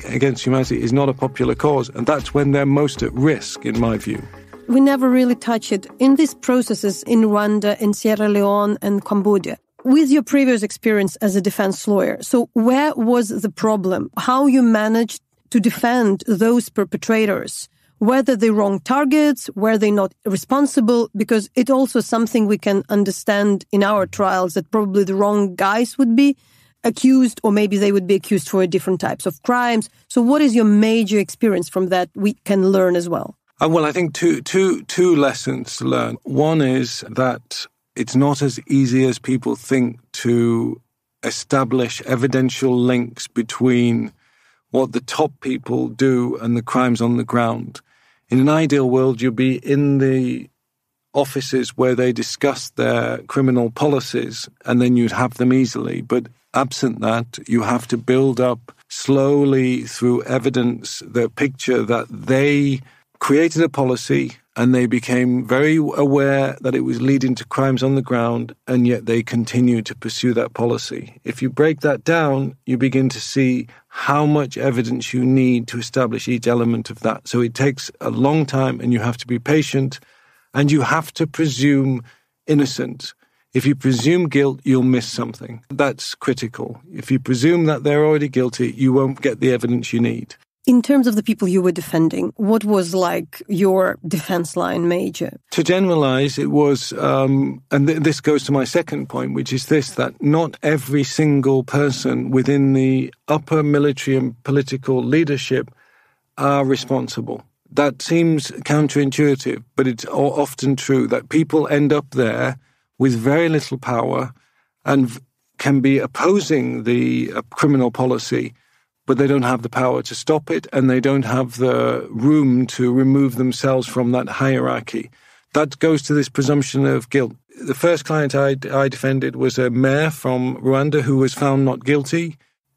against humanity is not a popular cause, and that's when they're most at risk, in my view. We never really touch it. In these processes in Rwanda, in Sierra Leone and Cambodia, with your previous experience as a defense lawyer, so where was the problem? How you managed to defend those perpetrators? Whether they wrong targets, were they not responsible? Because it's also something we can understand in our trials that probably the wrong guys would be accused, or maybe they would be accused for different types of crimes. So what is your major experience from that we can learn as well? Well, I think two lessons to learn. One is that it's not as easy as people think to establish evidential links between what the top people do and the crimes on the ground. In an ideal world, you'll be in the offices where they discuss their criminal policies, and then you'd have them easily. But absent that, you have to build up slowly through evidence the picture that they created a policy and they became very aware that it was leading to crimes on the ground, and yet they continue to pursue that policy. If you break that down, you begin to see how much evidence you need to establish each element of that. So it takes a long time, and you have to be patient, and you have to presume innocence. If you presume guilt, you'll miss something. That's critical. If you presume that they're already guilty, you won't get the evidence you need. In terms of the people you were defending, what was like your defense line major? To generalize, it was, and this goes to my second point, which is this, that not every single person within the upper military and political leadership are responsible. That seems counterintuitive, but it's often true that people end up there with very little power and can be opposing the criminal policy, but they don't have the power to stop it, and they don't have the room to remove themselves from that hierarchy. That goes to this presumption of guilt. The first client I defended was a mayor from Rwanda who was found not guilty.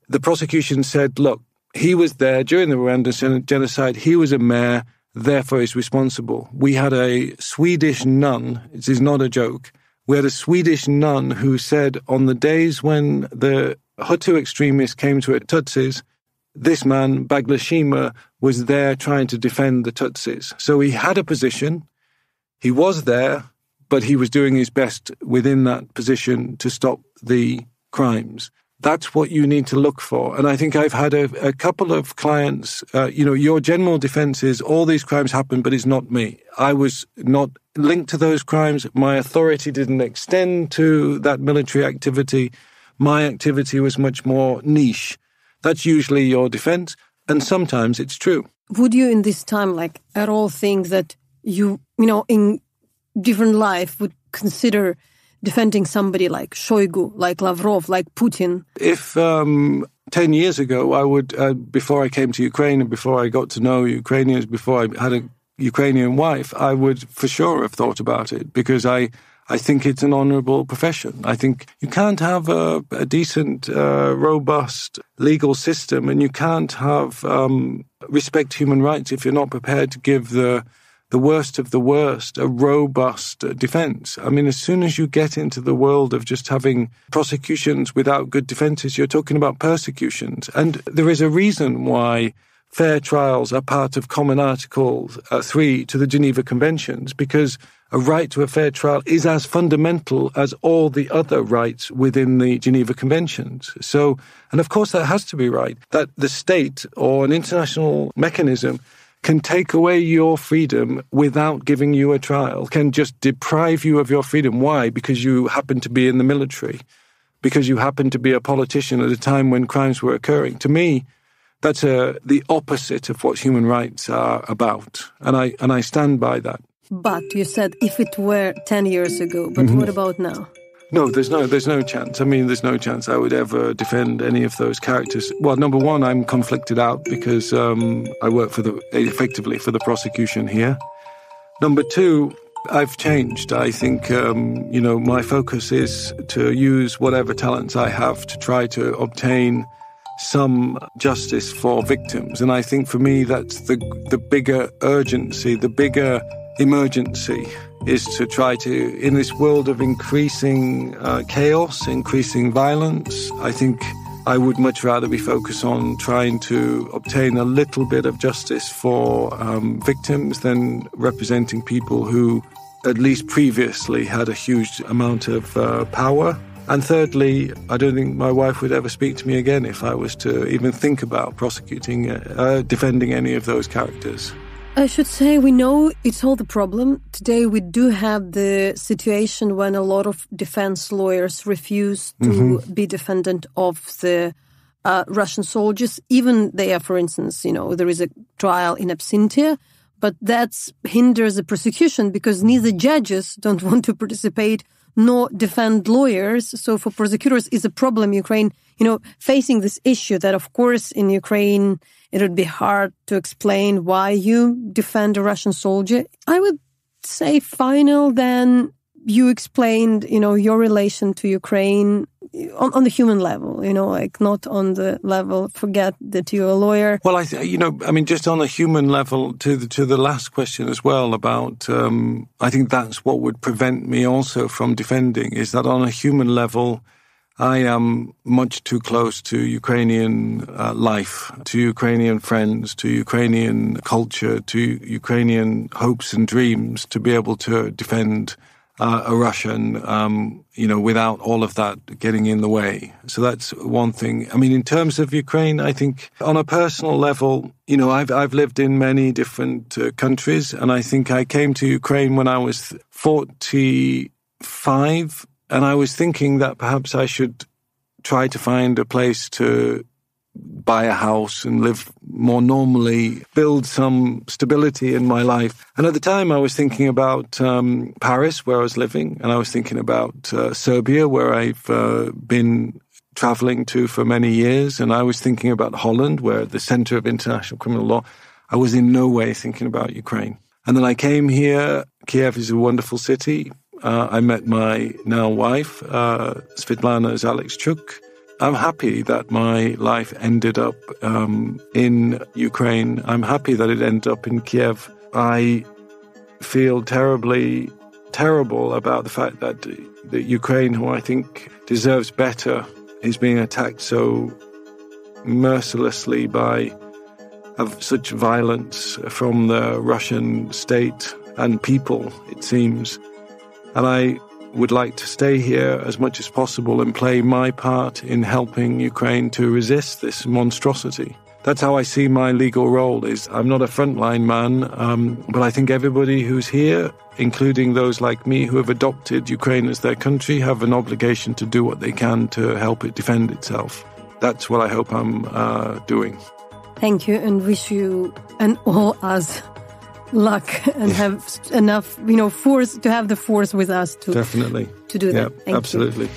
The prosecution said, look, he was there during the Rwanda genocide, he was a mayor, therefore he's responsible. We had a Swedish nun, this is not a joke, we had a Swedish nun who said on the days when the Hutu extremists came to Tutsis, this man, Baglashima, was there trying to defend the Tutsis. So he had a position, he was there, but he was doing his best within that position to stop the crimes. That's what you need to look for. And I think I've had a couple of clients, your general defense is all these crimes happen, but it's not me. I was not linked to those crimes. My authority didn't extend to that military activity. My activity was much more niche. That's usually your defense, and sometimes it's true. Would you in this time, at all think that you in different life would consider defending somebody like Shoigu, like Lavrov, like Putin? If 10 years ago, I would, before I came to Ukraine and before I got to know Ukrainians, before I had a Ukrainian wife, I would for sure have thought about it, because I think it's an honourable profession. I think you can't have a decent, robust legal system, and you can't have respect human rights if you're not prepared to give the worst of the worst a robust defence. I mean, as soon as you get into the world of just having prosecutions without good defences, you're talking about persecutions. And there is a reason why fair trials are part of Common Article 3 to the Geneva Conventions, because a right to a fair trial is as fundamental as all the other rights within the Geneva Conventions. So, and of course that has to be right, that the state or an international mechanism can take away your freedom without giving you a trial, can just deprive you of your freedom. Why? Because you happen to be in the military, because you happen to be a politician at a time when crimes were occurring. To me, that's the opposite of what human rights are about, and I stand by that. But you said if it were 10 years ago, but what about now? No, there's no chance. I mean, there's no chance I would ever defend any of those characters. Well, number one, I'm conflicted out because I work effectively for the prosecution here. Number two, I've changed. I think, my focus is to use whatever talents I have to try to obtain some justice for victims. And I think for me, that's the bigger urgency, the bigger emergency is to try to, in this world of increasing chaos, increasing violence, I think I would much rather be focused on trying to obtain a little bit of justice for victims than representing people who at least previously had a huge amount of power And thirdly, I don't think my wife would ever speak to me again if I was to even think about defending any of those characters. I should say we know it's all the problem. Today we do have the situation when a lot of defense lawyers refuse to be defendant of the Russian soldiers. Even there, for instance, there is a trial in absentia, but that hinders the prosecution because neither judges don't want to participate nor defend lawyers. So for prosecutors is a problem. Ukraine, facing this issue that, of course, in Ukraine, it would be hard to explain why you defend a Russian soldier. I would say final then you explained, your relation to Ukraine on the human level, not on the level, forget that you're a lawyer. Well, just on a human level to the last question as well about, I think that's what would prevent me also from defending is that on a human level, I am much too close to Ukrainian life, to Ukrainian friends, to Ukrainian culture, to Ukrainian hopes and dreams to be able to defend a Russian, without all of that getting in the way. So that's one thing. In terms of Ukraine, I think on a personal level, I've lived in many different countries, and I think I came to Ukraine when I was 45, and I was thinking that perhaps I should try to find a place to buy a house and live more normally, build some stability in my life. And at the time I was thinking about Paris, where I was living, and I was thinking about Serbia, where I've been traveling to for many years, and I was thinking about Holland, where at the center of international criminal law. I was in no way thinking about Ukraine. And then I came here. Kiev is a wonderful city. I met my now wife, Svetlana Zalekschuk. I'm happy that my life ended up in Ukraine. I'm happy that it ended up in Kiev. I feel terrible about the fact that Ukraine, who I think deserves better, is being attacked so mercilessly by such violence from the Russian state and people, it seems. And I would like to stay here as much as possible and play my part in helping Ukraine to resist this monstrosity. That's how I see my legal role. I'm not a frontline man, but I think everybody who's here, including those like me who have adopted Ukraine as their country, have an obligation to do what they can to help it defend itself. That's what I hope I'm doing. Thank you, and wish you and all us luck and have enough, force to have the force with us to definitely to do that. Yeah, absolutely.